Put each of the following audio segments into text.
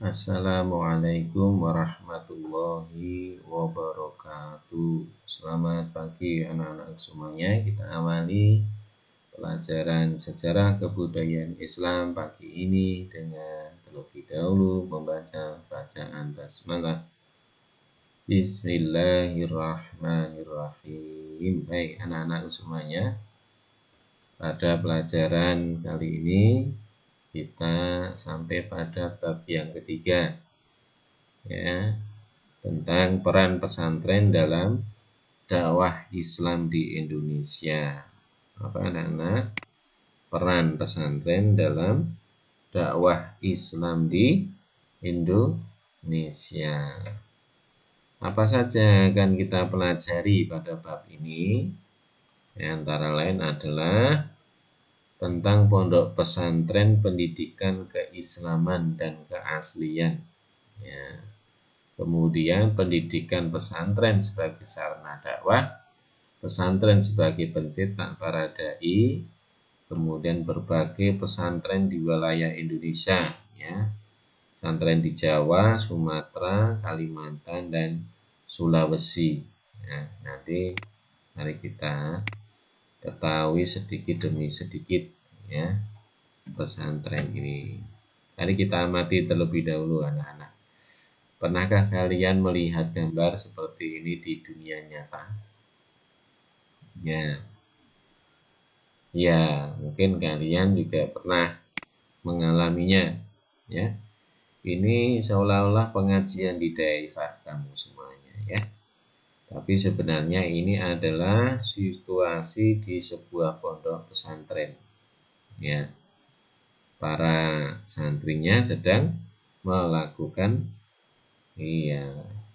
Assalamualaikum warahmatullahi wabarakatuh. Selamat pagi anak-anak semuanya. Kita awali pelajaran sejarah kebudayaan Islam pagi ini dengan terlebih dahulu membaca bacaan basmalah. Bismillahirrahmanirrahim. Baik anak-anak semuanya, pada pelajaran kali ini kita sampai pada bab yang ketiga, ya, tentang peran pesantren dalam dakwah Islam di Indonesia. Apa anak-anak? Peran pesantren dalam dakwah Islam di Indonesia. Apa saja akan kita pelajari pada bab ini? Antara lain adalah tentang pondok pesantren, pendidikan keislaman dan keaslian, ya. Kemudian pendidikan pesantren sebagai sarana dakwah, pesantren sebagai pencetak para dai, kemudian berbagai pesantren di wilayah Indonesia, ya. Pesantren di Jawa, Sumatera, Kalimantan, dan Sulawesi. Nah, nanti mari kita ketahui sedikit demi sedikit, ya, pesantren ini. Mari kita amati terlebih dahulu anak-anak. Pernahkah kalian melihat gambar seperti ini di dunia nyata? Ya, mungkin kalian juga pernah mengalaminya, ya. Ini seolah-olah pengajian di daerah kamu semuanya, ya. Tapi sebenarnya ini adalah situasi di sebuah pondok pesantren, ya. Para santrinya sedang melakukan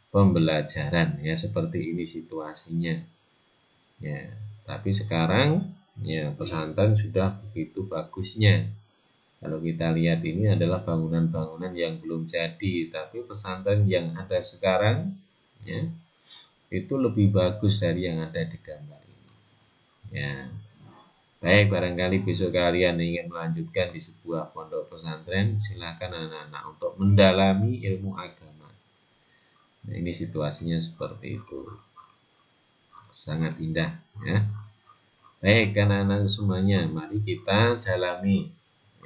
pembelajaran, ya, seperti ini situasinya, ya. Tapi sekarang, ya, pesantren sudah begitu bagusnya. Kalau kita lihat ini adalah bangunan-bangunan yang belum jadi, tapi pesantren yang ada sekarang, ya, itu lebih bagus dari yang ada di gambar ini, ya. Baik, barangkali besok kalian ingin melanjutkan di sebuah pondok pesantren, silakan anak-anak untuk mendalami ilmu agama. Nah, ini situasinya seperti itu. Sangat indah, ya. Baik, anak-anak semuanya, mari kita dalami,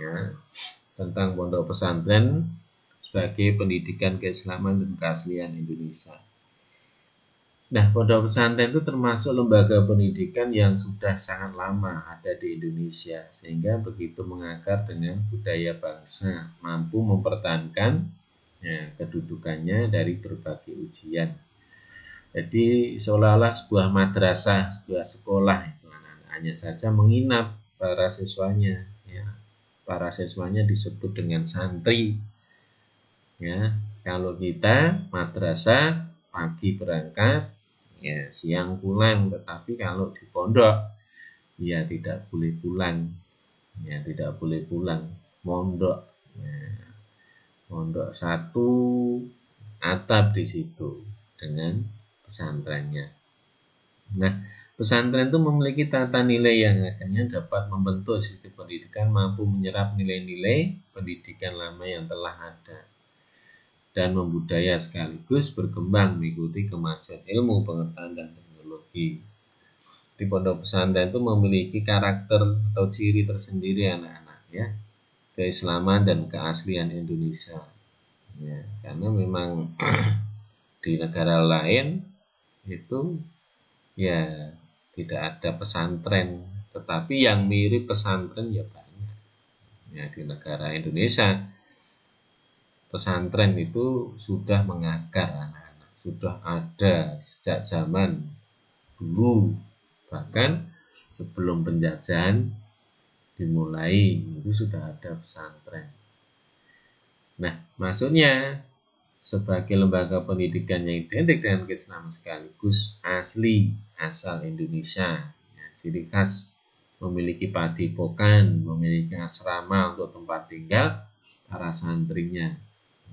ya, tentang pondok pesantren sebagai pendidikan keislaman dan keaslian Indonesia. Nah, pondok pesantren itu termasuk lembaga pendidikan yang sudah sangat lama ada di Indonesia, sehingga begitu mengakar dengan budaya bangsa, mampu mempertahankan, ya, kedudukannya dari berbagai ujian. Jadi seolah-olah sebuah madrasah, sebuah sekolah itu hanya saja menginap para siswanya, ya. Para siswanya disebut dengan santri, ya. Kalau kita madrasah pagi berangkat, ya, siang pulang. Tetapi kalau di pondok, ya, tidak boleh pulang, ya, tidak boleh pulang. Mondok, ya, mondok satu atap di situ dengan pesantrennya. Nah, pesantren itu memiliki tata nilai yang akhirnya dapat membentuk sistem pendidikan, mampu menyerap nilai-nilai pendidikan lama yang telah ada dan membudaya sekaligus berkembang mengikuti kemajuan ilmu, pengetahuan, dan teknologi. Di pondok pesantren itu memiliki karakter atau ciri tersendiri anak-anak, ya, keislaman dan keaslian Indonesia, ya, karena memang di negara lain itu, ya, tidak ada pesantren, tetapi yang mirip pesantren ya banyak, ya. Di negara Indonesia pesantren itu sudah mengakar anak-anak, sudah ada sejak zaman dulu, bahkan sebelum penjajahan dimulai itu sudah ada pesantren. Nah, maksudnya sebagai lembaga pendidikan yang identik dengan keislaman sekaligus asli asal Indonesia, ya, ciri khas memiliki padepokan, memiliki asrama untuk tempat tinggal para santrinya,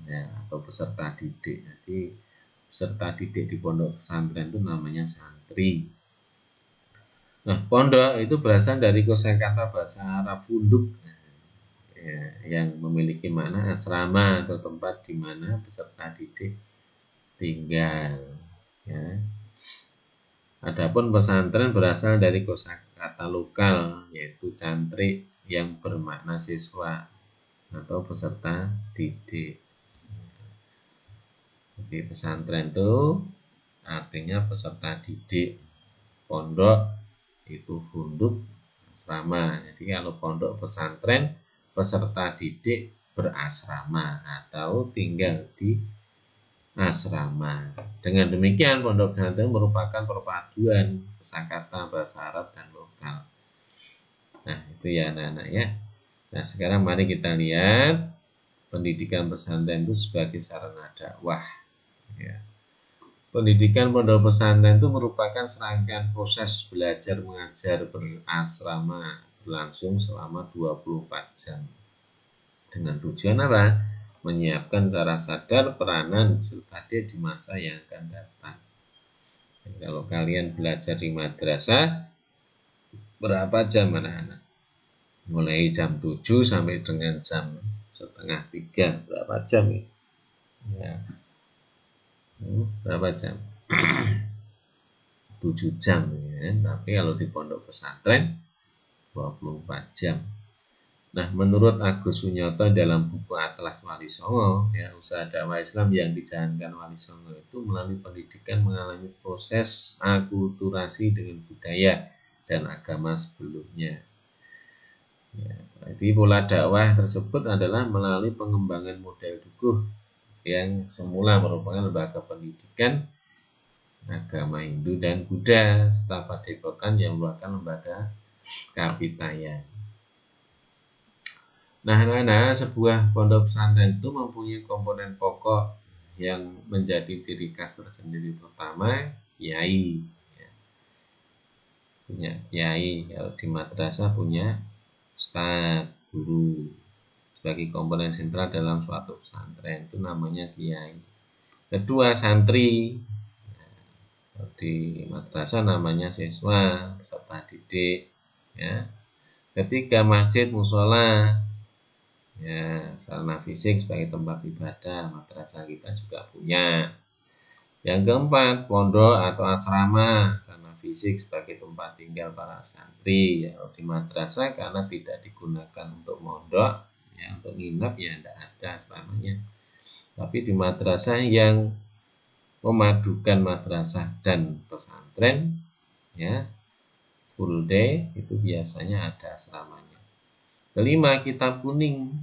ya, atau peserta didik. Jadi peserta didik di pondok pesantren itu namanya santri. Nah, pondok itu berasal dari kosakata bahasa Arab funduk, ya, yang memiliki makna asrama atau tempat di mana peserta didik tinggal. Ya. Adapun pesantren berasal dari kosakata lokal yaitu cantrik yang bermakna siswa atau peserta didik. Jadi pesantren itu artinya peserta didik, pondok itu hunduk, asrama. Jadi kalau pondok pesantren peserta didik berasrama atau tinggal di asrama. Dengan demikian pondok pesantren merupakan perpaduan kosakata bahasa Arab dan lokal. Nah, itu ya anak-anak ya. Nah, sekarang mari kita lihat pendidikan pesantren itu sebagai sarana dakwah. Ya. Pendidikan pondok pesantren itu merupakan serangkaian proses belajar mengajar berasrama berlangsung selama 24 jam. Dengan tujuan apa? Menyiapkan secara sadar peranan peserta didik di masa yang akan datang. Dan kalau kalian belajar di madrasah, berapa jam anak-anak? Mulai jam 7 sampai dengan jam setengah 3. Berapa jam ya? Ya. Berapa jam? 7 jam ya. Tapi kalau di pondok pesantren 24 jam. Nah, menurut Agus Sunyoto dalam buku Atlas Wali Songo, ya, usaha dakwah Islam yang dijalankan Wali Songo itu melalui pendidikan mengalami proses akulturasi dengan budaya dan agama sebelumnya. Ya, jadi pola dakwah tersebut adalah melalui pengembangan model dukuh yang semula merupakan lembaga pendidikan agama Hindu dan Buddha, serta padepokan yang merupakan lembaga kapitayan. Nah, sebuah pondok pesantren itu mempunyai komponen pokok yang menjadi ciri khas tersendiri, pertama kiai. Ya. Punya kiai, kalau di madrasah punya ustadz, guru. Sebagai komponen sentral dalam suatu pesantren itu namanya kiai. Kedua, santri. Nah, di madrasah namanya siswa, peserta didik. Ya. Ketiga, masjid, musola. Ya, sarana fisik sebagai tempat ibadah, madrasah kita juga punya. Yang keempat, pondok atau asrama, sarana fisik sebagai tempat tinggal para santri. Ya, di madrasah karena tidak digunakan untuk mondok, ya untuk nginap ya tidak ada selamanya. Tapi di madrasah yang memadukan madrasah dan pesantren, ya full day itu biasanya ada asramanya. Kelima, kitab kuning.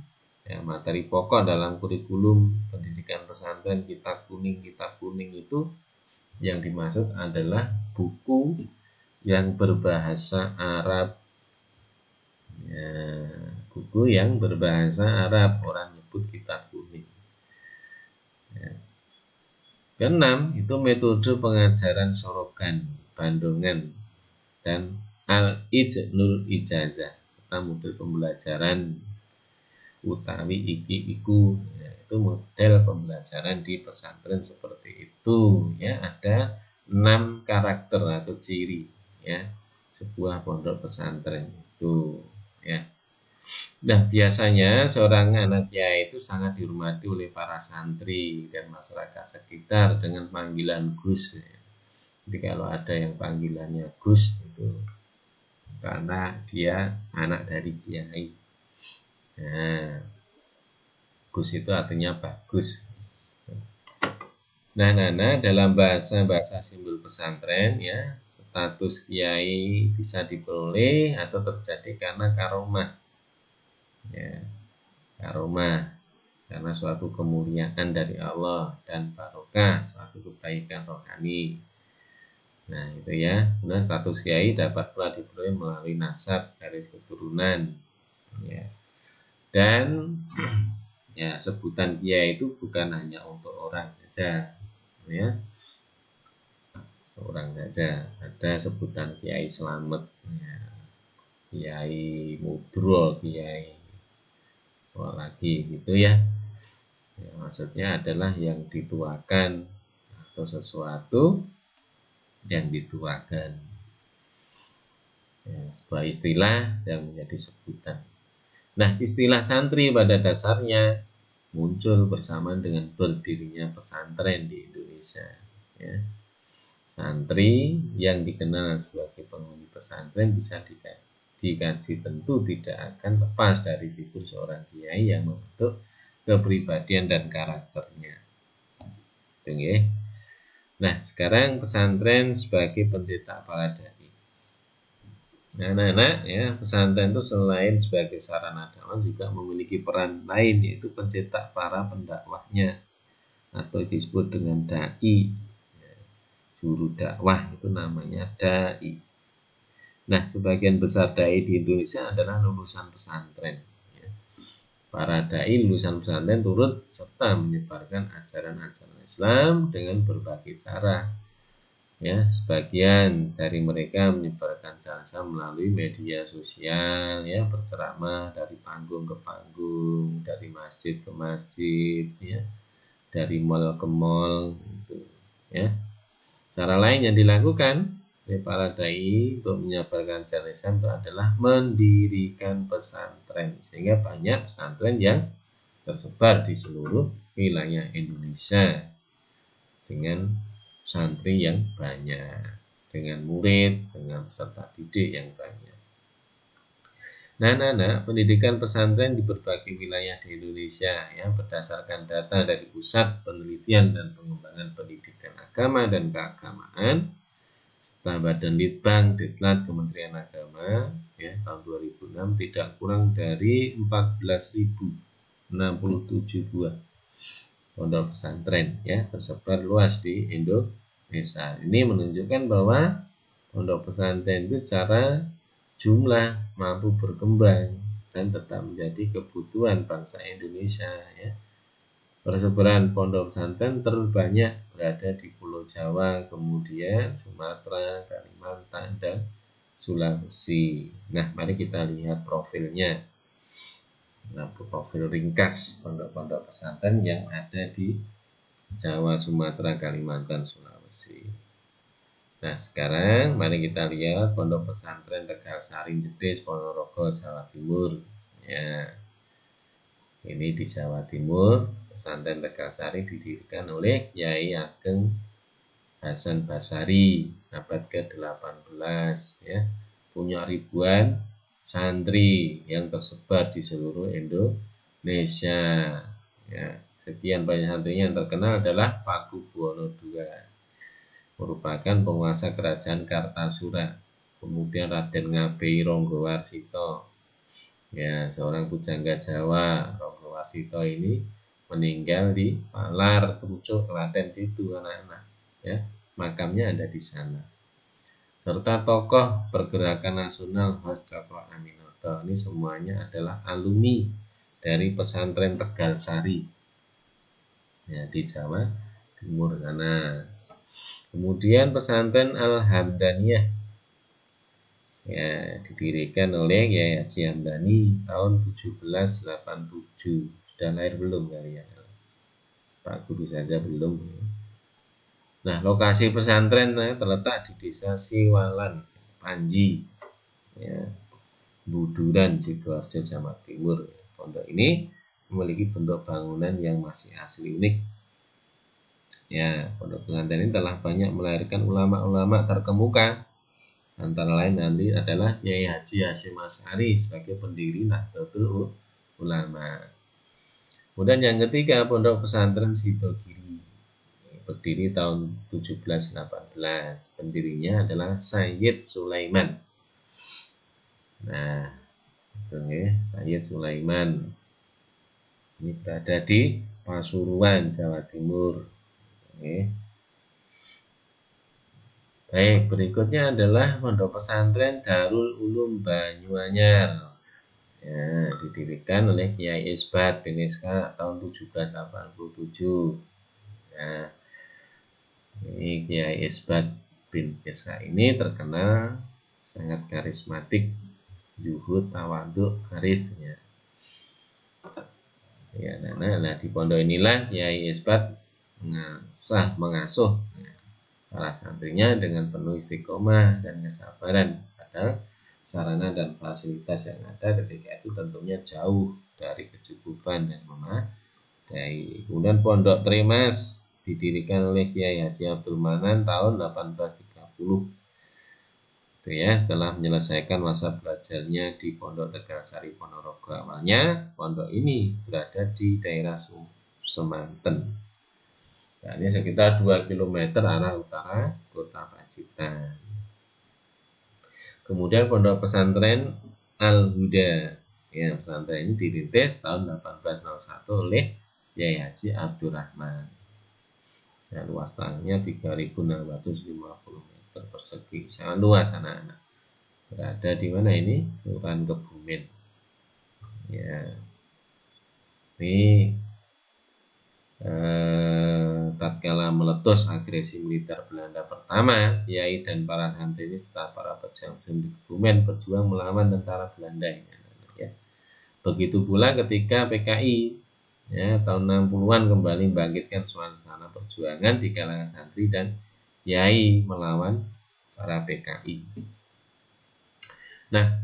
Ya, materi pokok dalam kurikulum pendidikan pesantren kitab kuning itu yang dimaksud adalah buku yang berbahasa Arab. Ya, buku yang berbahasa Arab, orang nyebut kitab kuning. Ya. Keenam, itu metode pengajaran sorogan, bandongan, dan al-ijnul ijazah, serta model pembelajaran utawi iki iku, ya, itu model pembelajaran di pesantren seperti itu ya. Ada 6 karakter atau ciri ya sebuah pondok pesantren itu ya. Nah, biasanya seorang anak kiai itu sangat dihormati oleh para santri dan masyarakat sekitar dengan panggilan Gus ya. Jadi kalau ada yang panggilannya Gus itu karena dia anak dari kiai. Nah, Gus itu artinya bagus. Nah, dalam bahasa simbol pesantren ya, status kiai bisa diperoleh atau terjadi karena karomah. Ya, karomah karena suatu kemuliaan dari Allah dan barokah, suatu kebaikan rohani. Nah, itu ya. Nah, status kiai dapat pula diperoleh melalui nasab garis keturunan. Ya. Dan ya, sebutan kiai itu bukan hanya untuk orang saja, ya. Orang saja. Ada sebutan kiai selamat, ya. Kiai mudro, kiai lagi gitu ya. Ya. Maksudnya adalah yang dituakan atau sesuatu yang dituakan. Ya, sebuah istilah yang menjadi sebutan. Nah, istilah santri pada dasarnya muncul bersamaan dengan berdirinya pesantren di Indonesia. Ya. Santri yang dikenal sebagai penghuni pesantren bisa dikaji tentu tidak akan lepas dari figur seorang kiai yang membentuk kepribadian dan karakternya. Oke. Nah, sekarang pesantren sebagai pencetak para dai. Nah, anak-anak, ya, pesantren itu selain sebagai sarana dakwah juga memiliki peran lain, yaitu pencetak para pendakwahnya atau disebut dengan dai. Juru dakwah itu namanya dai. Nah, sebagian besar dai di Indonesia adalah lulusan pesantren. Para dai lulusan pesantren turut serta menyebarkan ajaran-ajaran Islam dengan berbagai cara. Ya, sebagian dari mereka menyebarkan jasa melalui media sosial, ya, berceramah dari panggung ke panggung, dari masjid ke masjid, ya, dari mal ke mal, gitu, ya. Cara lain yang dilakukan oleh para dai untuk menyebarkan ajaran Islam itu adalah mendirikan pesantren, sehingga banyak pesantren yang tersebar di seluruh wilayah Indonesia dengan santri yang banyak, dengan murid, dengan peserta didik yang banyak. Nah, pendidikan pesantren di berbagai wilayah di Indonesia, ya, berdasarkan data dari Pusat Penelitian dan Pengembangan Pendidikan Agama dan Keagamaan serta Badan Litbang Diklat Kementerian Agama, ya, tahun 2006 tidak kurang dari 14.067 buah pondok pesantren, ya, tersebar luas di Indonesia. Ini menunjukkan bahwa pondok pesantren itu secara jumlah mampu berkembang dan tetap menjadi kebutuhan bangsa Indonesia, ya. Persebaran pondok pesantren terbanyak berada di Pulau Jawa, kemudian Sumatera, Kalimantan, dan Sulawesi. Nah, mari kita lihat profilnya. Nah, profil ringkas pondok-pondok pesantren yang ada di Jawa, Sumatera, Kalimantan, Sulawesi. Nah, sekarang mari kita lihat pondok pesantren Tegal Sari Jedes, Ponorogo, Jawa Timur. Ya, ini di Jawa Timur. Pesantren Tegal Sari didirikan oleh Kyai Ageng Hasan Basari abad ke-18, ya. Punya ribuan santri yang tersebar di seluruh Indonesia. Ya, sekian banyak santrinya yang terkenal adalah Pakubuwono II, merupakan penguasa kerajaan Kartasura. Kemudian Raden Ngabei Ronggowarsito, ya, seorang pujangga Jawa. Ronggowarsito ini meninggal di Palar, Trucuk, Klaten situ, anak-anak, ya. Makamnya ada di sana. Serta tokoh pergerakan nasional Hos Cokro Aminoto. Ini semuanya adalah alumni dari pesantren Tegal Sari, ya, di Jawa Timur sana. Kemudian pesantren Al-Hamdaniyah, ya, didirikan oleh Kyai Haji Hamdani tahun 1787. Sudah lahir belum kalian? Pak Guru saja belum. Nah, lokasi pesantren terletak di Desa Siwalan, Panji, ya, Buduran, Sidoarjo, Jawa Timur. Pondok ini memiliki bentuk bangunan yang masih asli unik. Ya, pondok pesantren ini telah banyak melahirkan ulama-ulama terkemuka. Antara lain nanti adalah Kyai Haji Hasyim Asy'ari sebagai pendiri Nahdlatul Ulama. Kemudian yang ketiga, pondok pesantren Sidogiri, berdiri tahun 1718. Pendirinya adalah Sayyid Sulaiman. Nah, itu ya, Sayyid Sulaiman. Ini berada di Pasuruan, Jawa Timur. Oke. Baik, berikutnya adalah pondok pesantren Darul Ulum Banyuanyar. Ya, didirikan oleh Kyai Isbat bin Ishaq tahun 1787. Ya, ini Kyai Isbat bin Ishaq ini terkenal sangat karismatik, zuhud, tawadhu, arifnya. Ya, nah, di pondok inilah Kyai Isbat mengasuh para santrinya dengan penuh istiqomah dan kesabaran. Padahal sarana dan fasilitas yang ada ketika itu tentunya jauh dari kecukupan dan memadai. Kemudian Pondok Tremas didirikan oleh Kiai Haji Abdul Manan tahun 1830. Itu ya, setelah menyelesaikan masa belajarnya di Pondok Tegalsari Ponorogo. Awalnya pondok ini berada di daerah Semanten. Nah, ini sekitar 2 km arah utara kota Pacitan. Kemudian Pondok Pesantren Al-Huda. Ya, pesantren ini dirintis tahun 1801 oleh Kiai Haji Abdurrahman. Ya, luas tanahnya 3.650 meter persegi, sangat luas anak-anak. Berada di mana ini? Kelurahan Kebumen. Ya, ini tatkala meletus agresi militer Belanda pertama, Kiai dan para santri ini serta para pejuang di Kebumen berjuang melawan tentara Belanda ini. Ya. Begitu pula ketika PKI ya, tahun 60-an kembali membangkitkan suasana perjuangan di kalangan santri dan Kiai melawan para PKI. Nah,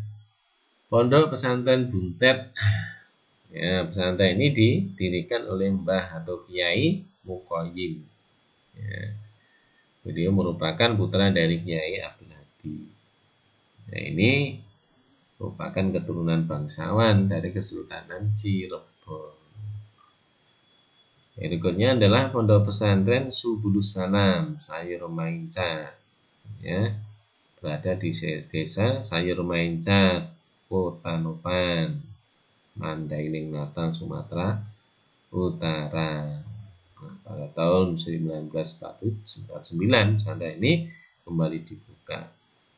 Pondok Pesantren Buntet, ya, pesantren ini didirikan oleh Mbah atau Kiai Mukoyim. Ya, beliau merupakan putra dari Kiai Abdul Hadi. Nah, ini merupakan keturunan bangsawan dari Kesultanan Cirebon. Berikutnya adalah Pondok Pesantren Subulus Salam Sayur Mainca, ya, berada di desa Sayur Mainca, Kota Nopan, Mandailing Natal, Sumatera Utara. Nah, pada tahun 1949 pesantren ini kembali dibuka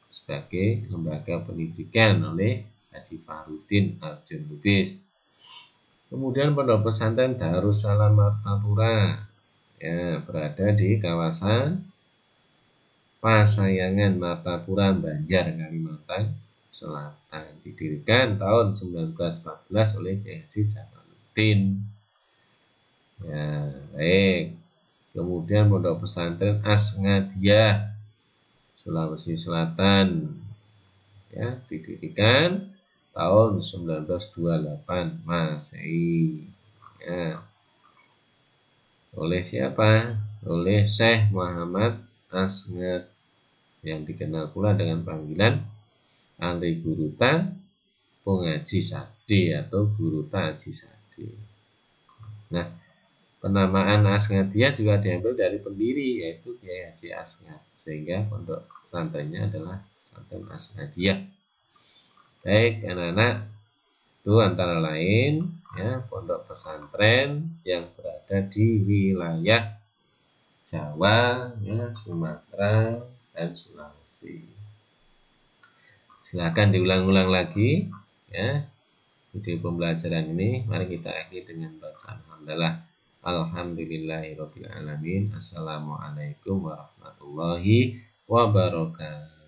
sebagai lembaga pendidikan oleh Haji Fahrudin Arjun Lubis. Kemudian Pondok Pesantren Darussalam Martapura, ya, berada di kawasan Pasayangan Martapura, Banjar, Kalimantan Selatan. Didirikan tahun 1914 oleh Kiai Haji Jamaluddin. Ya, baik. Kemudian Pondok Pesantren Asngadiyah Sulawesi Selatan, ya, didirikan tahun 1928 Masehi, ya, oleh siapa? Oleh Syekh Muhammad Asngad yang dikenal pula dengan panggilan Ali Guruta Pengaji Sadi atau Guruta Haji Sadi. Nah, penamaan Asngadiyah juga diambil dari pendiri yaitu Kiai Haji Asngad, sehingga pondok pesantrennya adalah pesantren Asngadiyah. Baik anak-anak, itu antara lain ya pondok pesantren yang berada di wilayah Jawa, ya, Sumatera, dan Sulawesi. Silakan diulang-ulang lagi ya video pembelajaran ini. Mari kita akhiri dengan bacaan hamdalah. Alhamdulillahirabbil alamin. Assalamualaikum warahmatullahi wabarakatuh.